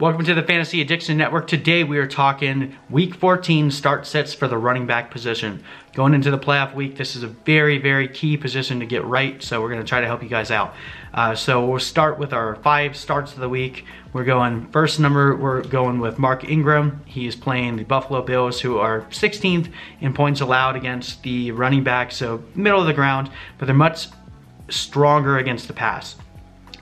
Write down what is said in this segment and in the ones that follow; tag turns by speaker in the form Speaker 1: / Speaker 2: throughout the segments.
Speaker 1: Welcome to the Fantasy Addiction Network. Today we are talking Week 14 start sets for the running back position. Going into the playoff week, this is a very, very key position to get right, so we're going to try to help you guys out. So we'll start with our 5 starts of the week. We're going with Mark Ingram. He is playing the Buffalo Bills, who are 16th in points allowed against the running back, so middle of the ground, but they're much stronger against the pass.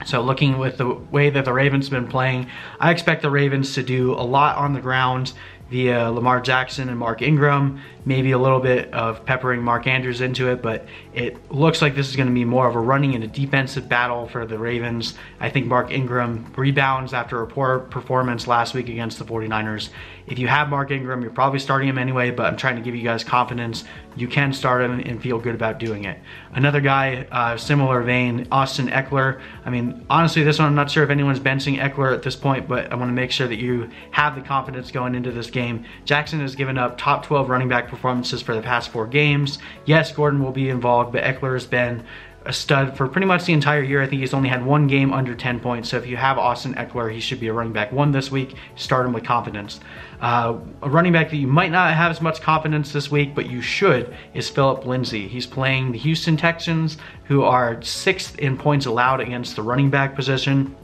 Speaker 1: So looking with the way that the Ravens have been playing, I expect the Ravens to do a lot on the ground via Lamar Jackson and Mark Ingram, maybe a little bit of peppering Mark Andrews into it, but it looks like this is going to be more of a running and a defensive battle for the Ravens. I think Mark Ingram rebounds after a poor performance last week against the 49ers. If you have Mark Ingram, you're probably starting him anyway, but I'm trying to give you guys confidence. You can start him and feel good about doing it. Another guy, similar vein, Austin Ekeler. I mean, honestly, this one, I'm not sure if anyone's benching Ekeler at this point, but I want to make sure that you have the confidence going into this game. Jackson has given up top 12 running back performances for the past 4 games. Yes, Gordon will be involved, but Ekeler has been a stud for pretty much the entire year. I think he's only had 1 game under 10 points. So if you have Austin Ekeler, he should be a running back 1 this week. Start him with confidence. A running back that you might not have as much confidence this week, but you should, is Phillip Lindsay. He's playing the Houston Texans, who are 6th in points allowed against the running back position.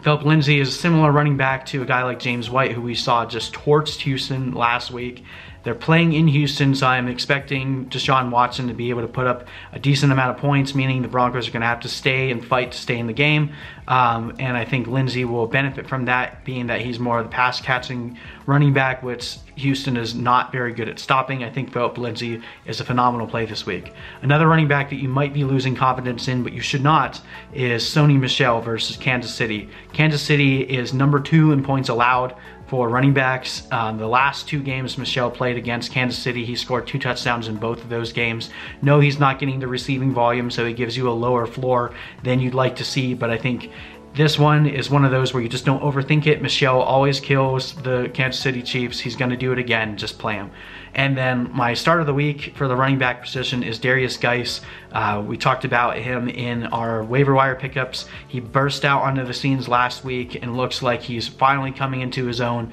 Speaker 1: Phillip Lindsay is a similar running back to a guy like James White, who we saw just torched Houston last week. They're playing in Houston, so I'm expecting Deshaun Watson to be able to put up a decent amount of points, meaning the Broncos are going to have to stay and fight to stay in the game. And I think Lindsay will benefit from that, being that he's more of the pass-catching running back, which Houston is not very good at stopping. I think Phillip Lindsay is a phenomenal play this week. Another running back that you might be losing confidence in, but you should not, is Sony Michel versus Kansas City. Kansas City is number 2 in points allowed for running backs. The last 2 games Michel played against Kansas City, he scored 2 touchdowns in both of those games. No, he's not getting the receiving volume, so he gives you a lower floor than you'd like to see, but I think this one is one of those where you just don't overthink it. Michel always kills the Kansas City Chiefs. He's going to do it again. Just play him. And then my start of the week for the running back position is Derrius Guice. We talked about him in our waiver wire pickups. He burst out onto the scenes last week and looks like he's finally coming into his own.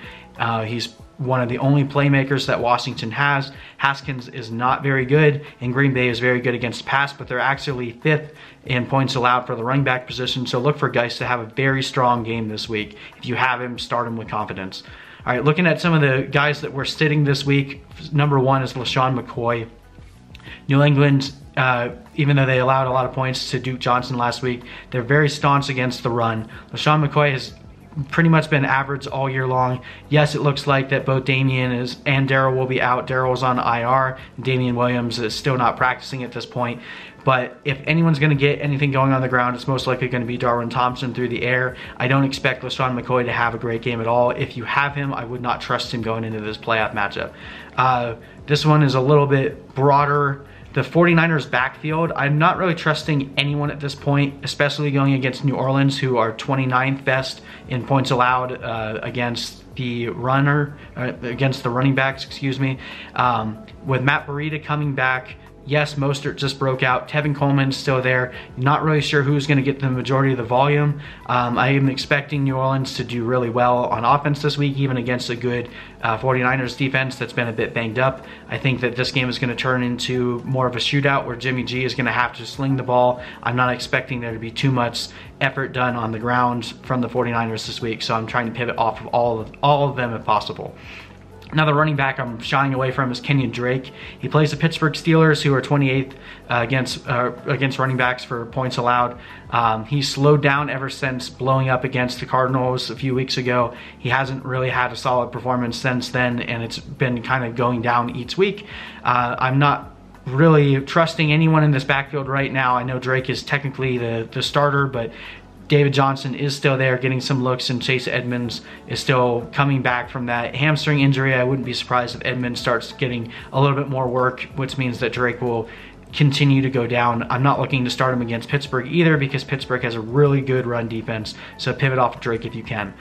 Speaker 1: He's one of the only playmakers that Washington has. Haskins is not very good, and Green Bay is very good against pass, but they're actually 5th in points allowed for the running back position, so look for Guice to have a very strong game this week. If you have him, start him with confidence. All right, looking at some of the guys that we're sitting this week, number 1 is Lesean McCoy. New England, even though they allowed a lot of points to Duke Johnson last week, they're very staunch against the run. Lesean McCoy has pretty much been average all year long. Yes, it looks like that both Damian and Darrell will be out. Darrell's on IR. Damian Williams is still not practicing at this point. But if anyone's going to get anything going on the ground, it's most likely going to be Darwin Thompson through the air. I don't expect Lesean McCoy to have a great game at all. If you have him, I would not trust him going into this playoff matchup. This one is a little bit broader. The 49ers backfield, I'm not really trusting anyone at this point, especially going against New Orleans, who are 29th best in points allowed against the running backs, excuse me. With Matt Breida coming back, yes, Mostert just broke out. Tevin Coleman's still there. Not really sure who's going to get the majority of the volume. I am expecting New Orleans to do really well on offense this week, even against a good 49ers defense that's been a bit banged up. I think that this game is going to turn into more of a shootout where Jimmy G is going to have to sling the ball. I'm not expecting there to be too much effort done on the ground from the 49ers this week, so I'm trying to pivot off of all of them if possible. Another running back I'm shying away from is Kenyan Drake. He plays the Pittsburgh Steelers, who are 28th against running backs for points allowed. He's slowed down ever since blowing up against the Cardinals a few weeks ago. He hasn't really had a solid performance since then, and it's been kind of going down each week. I'm not really trusting anyone in this backfield right now. I know Drake is technically the starter, but David Johnson is still there getting some looks, and Chase Edmonds is still coming back from that hamstring injury. I wouldn't be surprised if Edmonds starts getting a little bit more work, which means that Drake will continue to go down. I'm not looking to start him against Pittsburgh either, because Pittsburgh has a really good run defense, so pivot off of Drake if you can.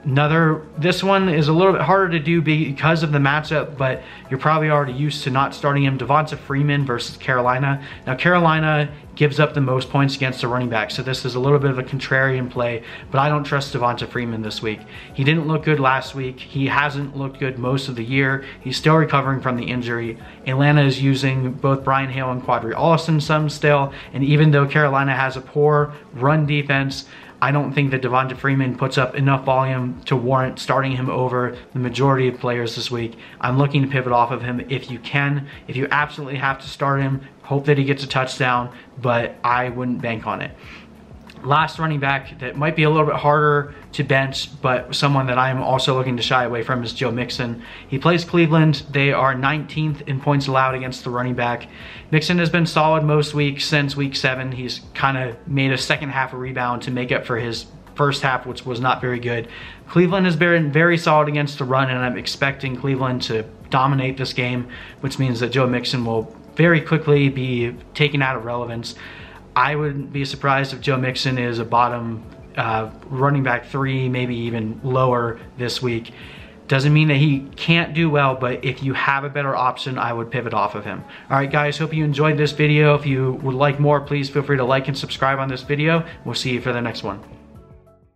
Speaker 1: This one is a little bit harder to do because of the matchup, but you're probably already used to not starting him. Devonta Freeman versus Carolina. Now Carolina gives up the most points against the running back, so this is a little bit of a contrarian play, but I don't trust Devonta Freeman this week. He didn't look good last week. He hasn't looked good most of the year. He's still recovering from the injury. Atlanta is using both Brian Hale and Quadri Allison some still, and even though Carolina has a poor run defense, I don't think that Devonta Freeman puts up enough volume to warrant starting him over the majority of players this week. I'm looking to pivot off of him if you can. If you absolutely have to start him, hope that he gets a touchdown, but I wouldn't bank on it. Last running back that might be a little bit harder to bench, but someone that I'm also looking to shy away from is Joe Mixon. He plays Cleveland. They are 19th in points allowed against the running back. Mixon has been solid most weeks since week 7. He's kind of made a second half a rebound to make up for his first half, which was not very good. Cleveland has been very solid against the run, and I'm expecting Cleveland to dominate this game, which means that Joe Mixon will very quickly be taken out of relevance. I wouldn't be surprised if Joe Mixon is a bottom running back 3, maybe even lower this week. Doesn't mean that he can't do well, but if you have a better option, I would pivot off of him. All right, guys, hope you enjoyed this video. If you would like more, please feel free to like and subscribe on this video. We'll see you for the next one.